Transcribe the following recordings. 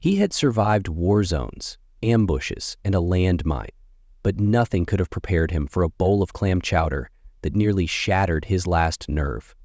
He had survived war zones, ambushes, and a landmine, but nothing could have prepared him for a bowl of clam chowder that nearly shattered his last nerve.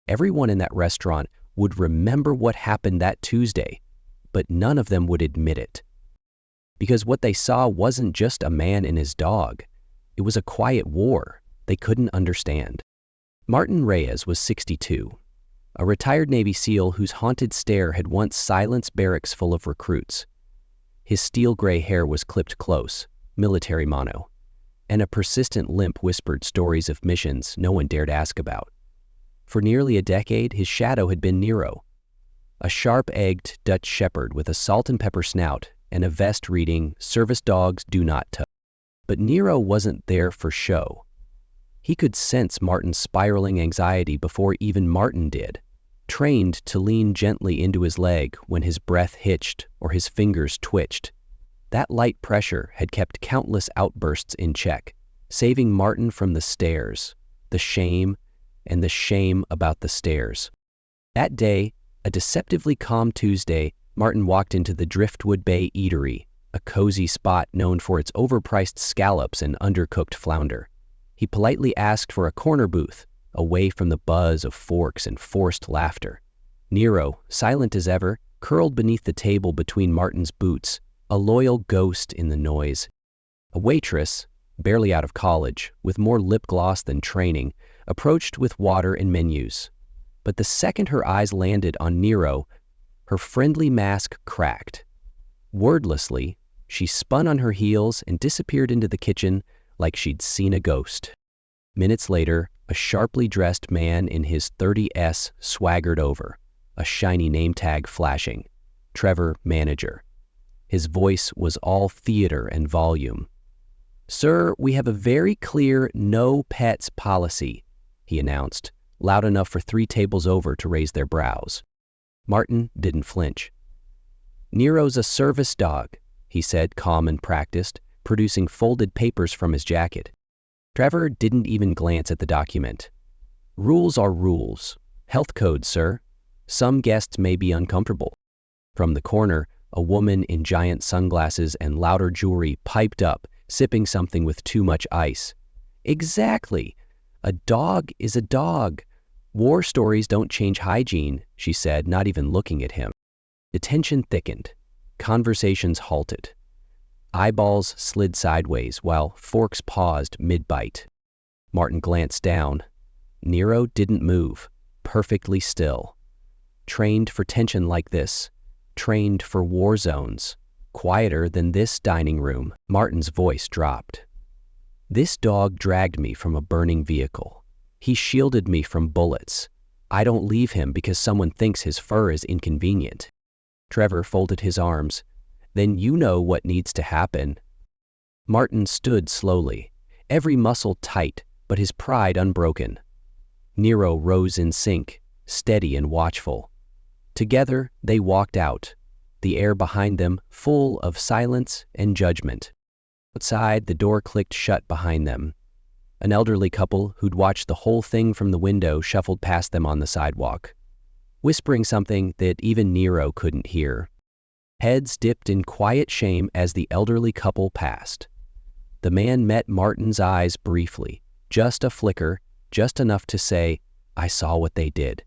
Everyone in that restaurant would remember what happened that Tuesday, but none of them would admit it. Because what they saw wasn't just a man and his dog. It was a quiet war they couldn't understand. Martin Reyes was 62, a retired Navy SEAL whose haunted stare had once silenced barracks full of recruits. His steel-gray hair was clipped close, military mono, and a persistent limp whispered stories of missions no one dared ask about. For nearly a decade, his shadow had been Nero, a sharp-egged Dutch shepherd with a salt and pepper snout and a vest reading, "Service dogs do not touch." But Nero wasn't there for show. He could sense Martin's spiraling anxiety before even Martin did, trained to lean gently into his leg when his breath hitched or his fingers twitched. That light pressure had kept countless outbursts in check, saving Martin from the stares, the shame, and the shame about the stares. That day, a deceptively calm Tuesday, Martin walked into the Driftwood Bay Eatery, a cozy spot known for its overpriced scallops and undercooked flounder. He politely asked for a corner booth, away from the buzz of forks and forced laughter. Nero, silent as ever, curled beneath the table between Martin's boots, a loyal ghost in the noise. A waitress, barely out of college, with more lip gloss than training, approached with water and menus. But the second her eyes landed on Nero, her friendly mask cracked. Wordlessly, she spun on her heels and disappeared into the kitchen like she'd seen a ghost. Minutes later, a sharply dressed man in his 30s swaggered over, a shiny name tag flashing. Trevor, manager. His voice was all theater and volume. "Sir, we have a very clear no pets policy," he announced, loud enough for 3 tables over to raise their brows. Martin didn't flinch. "Nero's a service dog," he said, calm and practiced, producing folded papers from his jacket. Trevor didn't even glance at the document. "Rules are rules. Health code, sir. Some guests may be uncomfortable." From the corner, a woman in giant sunglasses and louder jewelry piped up, sipping something with too much ice. "Exactly. A dog is a dog. War stories don't change hygiene," she said, not even looking at him. The tension thickened. Conversations halted. Eyeballs slid sideways while forks paused mid-bite. Martin glanced down. Nero didn't move, perfectly still. Trained for tension like this, trained for war zones, quieter than this dining room. Martin's voice dropped. "This dog dragged me from a burning vehicle. He shielded me from bullets. I don't leave him because someone thinks his fur is inconvenient." Trevor folded his arms. "Then you know what needs to happen." Martin stood slowly, every muscle tight, but his pride unbroken. Nero rose in sync, steady and watchful. Together, they walked out, the air behind them full of silence and judgment. Outside, the door clicked shut behind them. An elderly couple who'd watched the whole thing from the window shuffled past them on the sidewalk, whispering something that even Nero couldn't hear. Heads dipped in quiet shame as the elderly couple passed. The man met Martin's eyes briefly, just a flicker, just enough to say, "I saw what they did."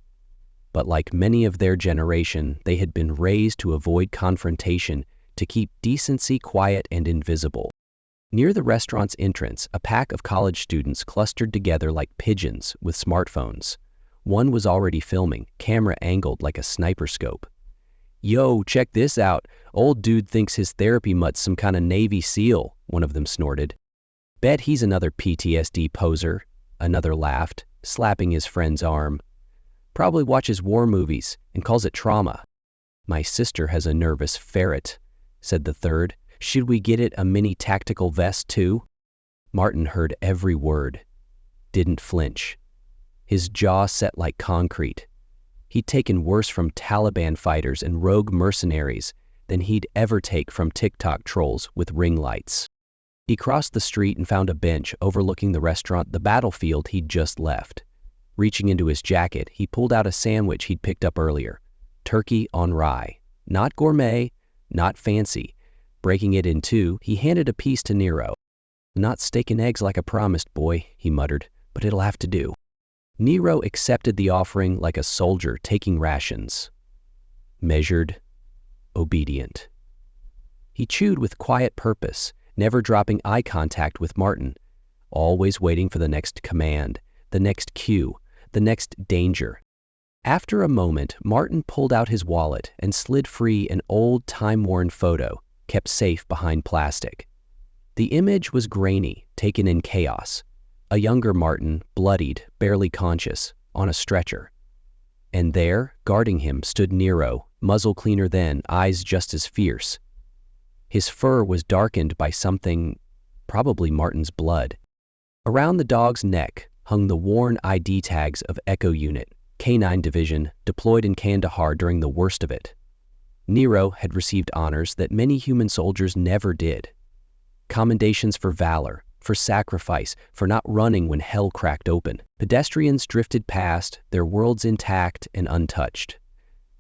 But like many of their generation, they had been raised to avoid confrontation, to keep decency quiet and invisible. Near the restaurant's entrance, a pack of college students clustered together like pigeons with smartphones. One was already filming, camera angled like a sniper scope. "Yo, check this out. Old dude thinks his therapy mutt's some kind of Navy SEAL," one of them snorted. "Bet he's another PTSD poser," another laughed, slapping his friend's arm. "Probably watches war movies and calls it trauma." "My sister has a nervous ferret," said the third. "Should we get it a mini tactical vest too?" Martin heard every word, didn't flinch. His jaw set like concrete. He'd taken worse from Taliban fighters and rogue mercenaries than he'd ever take from TikTok trolls with ring lights. He crossed the street and found a bench overlooking the restaurant, the battlefield he'd just left. Reaching into his jacket, he pulled out a sandwich he'd picked up earlier. Turkey on rye. Not gourmet, not fancy. Breaking it in two, he handed a piece to Nero. "Not steak and eggs like I promised, boy," he muttered, "but it'll have to do." Nero accepted the offering like a soldier taking rations. Measured, obedient. He chewed with quiet purpose, never dropping eye contact with Martin, always waiting for the next command, the next cue, the next danger. After a moment, Martin pulled out his wallet and slid free an old, time-worn photo, kept safe behind plastic. The image was grainy, taken in chaos. A younger Martin, bloodied, barely conscious, on a stretcher. And there, guarding him, stood Nero, muzzle cleaner than, eyes just as fierce. His fur was darkened by something, probably Martin's blood. Around the dog's neck hung the worn ID tags of Echo Unit, K-9 Division, deployed in Kandahar during the worst of it. Nero had received honors that many human soldiers never did. Commendations for valor, for sacrifice, for not running when hell cracked open. Pedestrians drifted past, their worlds intact and untouched.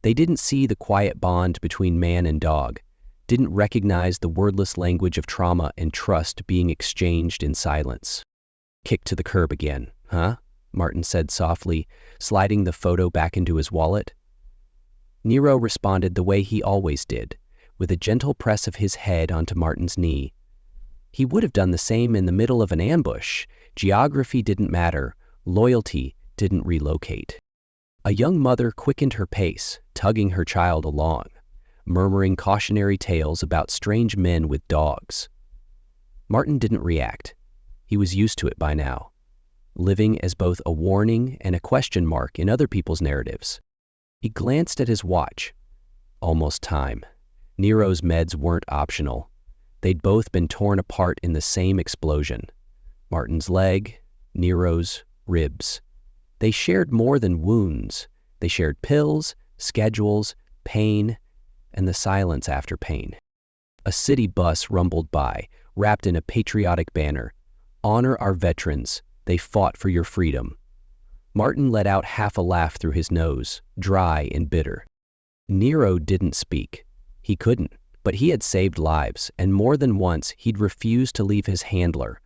They didn't see the quiet bond between man and dog, didn't recognize the wordless language of trauma and trust being exchanged in silence. "Kicked to the curb again, huh?" Martin said softly, sliding the photo back into his wallet. Nero responded the way he always did, with a gentle press of his head onto Martin's knee. He would have done the same in the middle of an ambush. Geography didn't matter, loyalty didn't relocate. A young mother quickened her pace, tugging her child along, murmuring cautionary tales about strange men with dogs. Martin didn't react. He was used to it by now, living as both a warning and a question mark in other people's narratives. He glanced at his watch. Almost time. Nero's meds weren't optional. They'd both been torn apart in the same explosion. Martin's leg, Nero's ribs. They shared more than wounds. They shared pills, schedules, pain, and the silence after pain. A city bus rumbled by, wrapped in a patriotic banner. "Honor our veterans. They fought for your freedom." Martin let out half a laugh through his nose, dry and bitter. Nero didn't speak. He couldn't, but he had saved lives, and more than once he'd refused to leave his handler.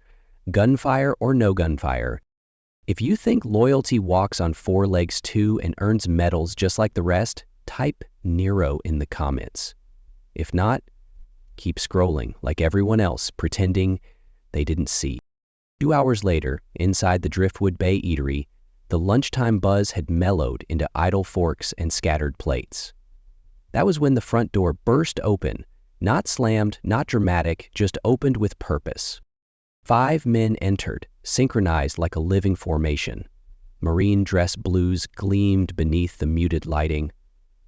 Gunfire or no gunfire. If you think loyalty walks on four legs too and earns medals just like the rest, type Nero in the comments. If not, keep scrolling like everyone else, pretending they didn't see. 2 hours later, inside the Driftwood Bay Eatery, the lunchtime buzz had mellowed into idle forks and scattered plates. That was when the front door burst open, not slammed, not dramatic, just opened with purpose. 5 men entered, synchronized like a living formation. Marine dress blues gleamed beneath the muted lighting.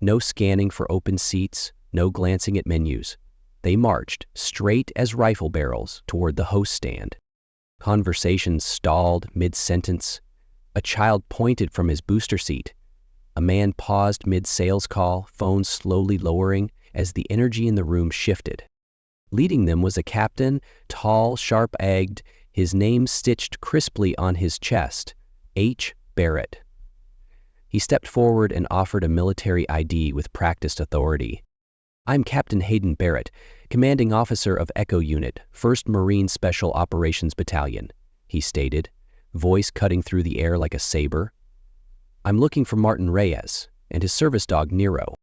No scanning for open seats, no glancing at menus. They marched, straight as rifle barrels, toward the host stand. Conversations stalled mid-sentence. A child pointed from his booster seat. A man paused mid-sales call, phone slowly lowering as the energy in the room shifted. Leading them was a captain, tall, sharp-egged, his name stitched crisply on his chest, H. Barrett. He stepped forward and offered a military ID with practiced authority. "I'm Captain Hayden Barrett, commanding officer of Echo Unit, 1st Marine Special Operations Battalion," he stated, voice cutting through the air like a saber. "I'm looking for Martin Reyes and his service dog Nero."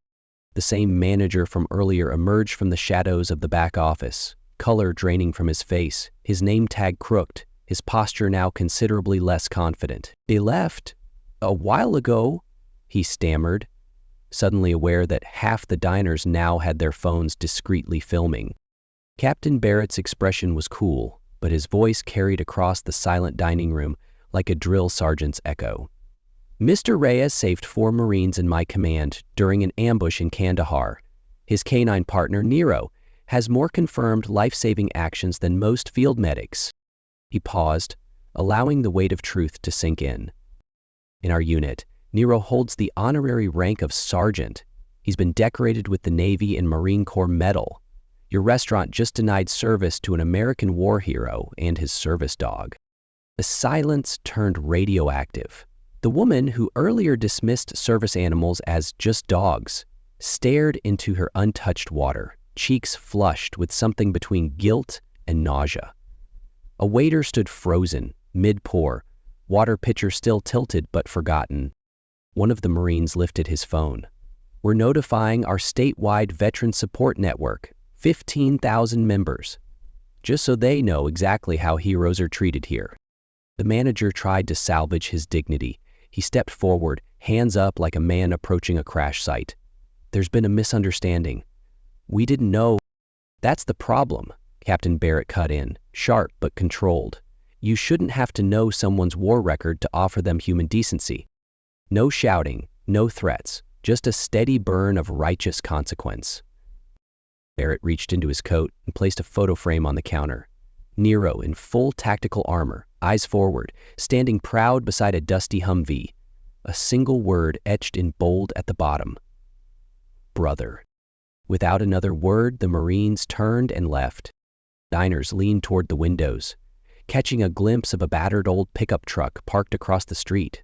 The same manager from earlier emerged from the shadows of the back office, color draining from his face, his name tag crooked, his posture now considerably less confident. "They left a while ago," he stammered, suddenly aware that half the diners now had their phones discreetly filming. Captain Barrett's expression was cool, but his voice carried across the silent dining room like a drill sergeant's echo. "Mr. Reyes saved 4 Marines in my command during an ambush in Kandahar. His canine partner, Nero, has more confirmed life-saving actions than most field medics." He paused, allowing the weight of truth to sink in. "In our unit, Nero holds the honorary rank of sergeant. He's been decorated with the Navy and Marine Corps Medal. Your restaurant just denied service to an American war hero and his service dog." The silence turned radioactive. The woman who earlier dismissed service animals as just dogs stared into her untouched water, cheeks flushed with something between guilt and nausea. A waiter stood frozen, mid-pour, water pitcher still tilted but forgotten. One of the Marines lifted his phone. "We're notifying our statewide veteran support network, 15,000 members, just so they know exactly how heroes are treated here." The manager tried to salvage his dignity. He stepped forward, hands up like a man approaching a crash site. "There's been a misunderstanding. We didn't know." "That's the problem," Captain Barrett cut in, sharp but controlled. "You shouldn't have to know someone's war record to offer them human decency. No shouting, no threats, just a steady burn of righteous consequence." Barrett reached into his coat and placed a photo frame on the counter. Nero in full tactical armor, eyes forward, standing proud beside a dusty Humvee. A single word etched in bold at the bottom. Brother. Without another word, the Marines turned and left. Diners leaned toward the windows, catching a glimpse of a battered old pickup truck parked across the street.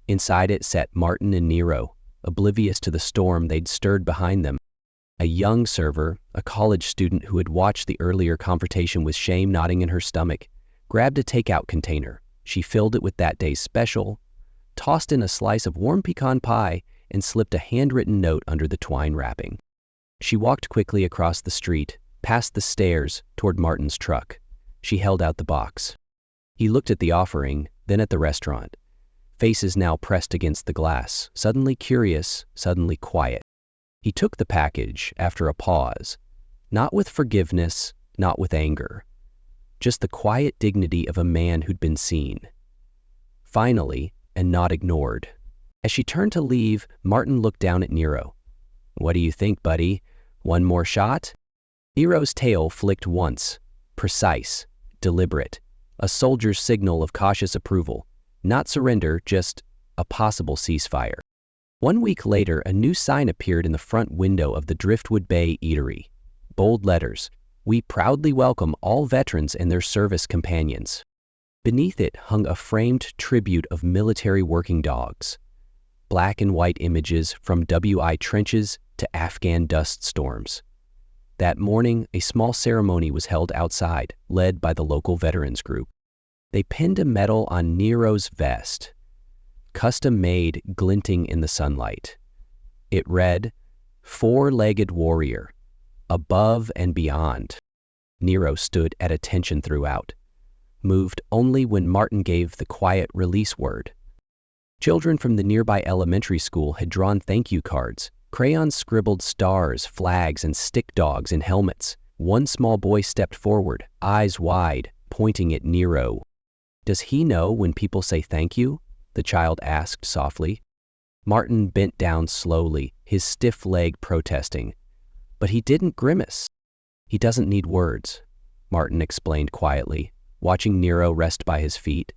Inside it sat Martin and Nero, oblivious to the storm they'd stirred behind them. A young server, a college student who had watched the earlier confrontation with shame knotting in her stomach, grabbed a takeout container. She filled it with that day's special, tossed in a slice of warm pecan pie, and slipped a handwritten note under the twine wrapping. She walked quickly across the street, past the stairs, toward Martin's truck. She held out the box. He looked at the offering, then at the restaurant. Faces now pressed against the glass, suddenly curious, suddenly quiet. He took the package after a pause, not with forgiveness, not with anger, just the quiet dignity of a man who'd been seen. Finally, and not ignored. As she turned to leave, Martin looked down at Nero. "What do you think, buddy? One more shot?" Nero's tail flicked once, precise, deliberate, a soldier's signal of cautious approval. Not surrender, just a possible ceasefire. 1 week later, a new sign appeared in the front window of the Driftwood Bay Eatery. Bold letters, "We proudly welcome all veterans and their service companions." Beneath it hung a framed tribute of military working dogs. Black and white images from WI trenches to Afghan dust storms. That morning, a small ceremony was held outside, led by the local veterans group. They pinned a medal on Nero's vest, custom-made, glinting in the sunlight. It read, "Four-legged warrior, above and beyond." Nero stood at attention throughout, moved only when Martin gave the quiet release word. Children from the nearby elementary school had drawn thank you cards. Crayons scribbled stars, flags, and stick dogs in helmets. One small boy stepped forward, eyes wide, pointing at Nero. "Does he know when people say thank you?" the child asked softly. Martin bent down slowly, his stiff leg protesting. But he didn't grimace. "He doesn't need words," Martin explained quietly, watching Nero rest by his feet.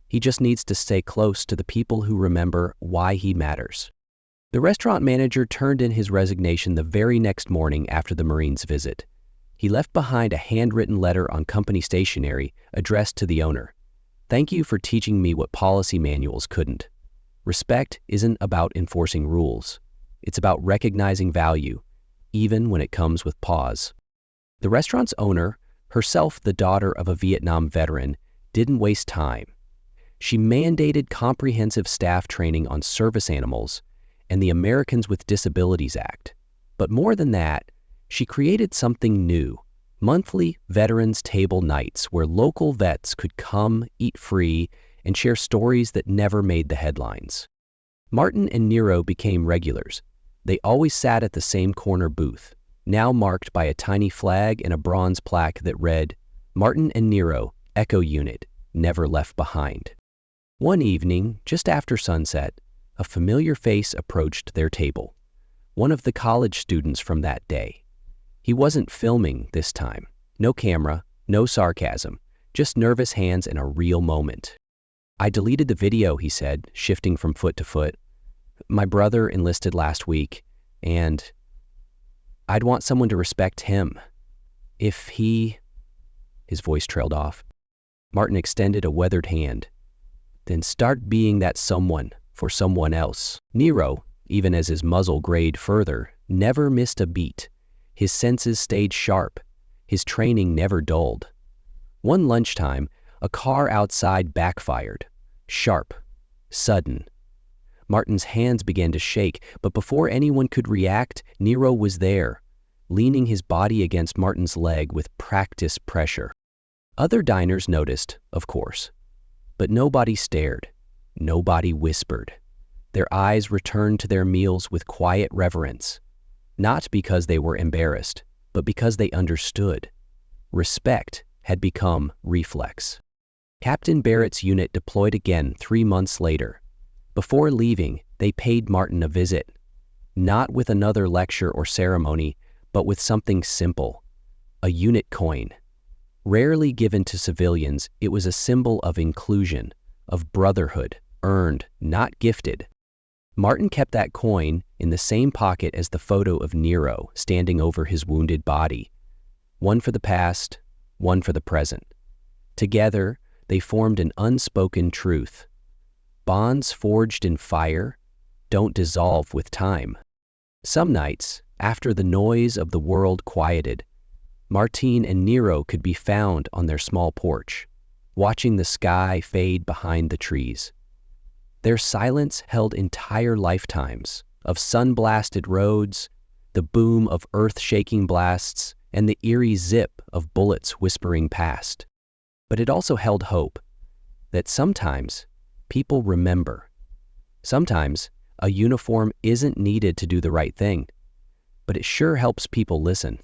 "He just needs to stay close to the people who remember why he matters." The restaurant manager turned in his resignation the very next morning after the Marine's visit. He left behind a handwritten letter on company stationery addressed to the owner. "Thank you for teaching me what policy manuals couldn't. Respect isn't about enforcing rules. It's about recognizing value, even when it comes with pause." The restaurant's owner, herself the daughter of a Vietnam veteran, didn't waste time. She mandated comprehensive staff training on service animals and the Americans with Disabilities Act. But more than that, she created something new. Monthly veterans table nights where local vets could come, eat free, and share stories that never made the headlines. Martin and Nero became regulars. They always sat at the same corner booth, now marked by a tiny flag and a bronze plaque that read, "Martin and Nero, Echo Unit, never left behind." One evening, just after sunset, a familiar face approached their table. One of the college students from that day. He wasn't filming this time. No camera, no sarcasm, just nervous hands and a real moment. "I deleted the video," he said, shifting from foot to foot. "My brother enlisted last week, and I'd want someone to respect him. If he..." His voice trailed off. Martin extended a weathered hand. "Then start being that someone for someone else." Nero, even as his muzzle grayed further, never missed a beat. His senses stayed sharp. His training never dulled. One lunchtime, a car outside backfired. Sharp. Sudden. Martin's hands began to shake, but before anyone could react, Nero was there, leaning his body against Martin's leg with practiced pressure. Other diners noticed, of course, but nobody stared. Nobody whispered. Their eyes returned to their meals with quiet reverence, not because they were embarrassed, but because they understood. Respect had become reflex. Captain Barrett's unit deployed again 3 months later. Before leaving, they paid Martin a visit, not with another lecture or ceremony, but with something simple, a unit coin. Rarely given to civilians, it was a symbol of inclusion, of brotherhood, earned, not gifted. Martin kept that coin in the same pocket as the photo of Nero standing over his wounded body. One for the past, one for the present. Together, they formed an unspoken truth. Bonds forged in fire don't dissolve with time. Some nights, after the noise of the world quieted, Martin and Nero could be found on their small porch, watching the sky fade behind the trees. Their silence held entire lifetimes of sun-blasted roads, the boom of earth-shaking blasts, and the eerie zip of bullets whispering past. But it also held hope that sometimes people remember. Sometimes a uniform isn't needed to do the right thing, but it sure helps people listen.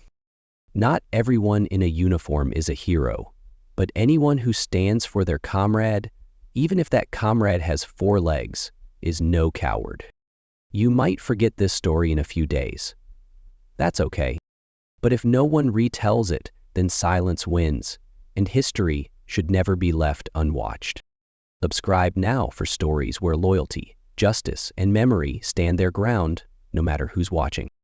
Not everyone in a uniform is a hero, but anyone who stands for their comrade, even if that comrade has 4 legs, is no coward. You might forget this story in a few days. That's okay. But if no one retells it, then silence wins, and history should never be left unwatched. Subscribe now for stories where loyalty, justice, and memory stand their ground, no matter who's watching.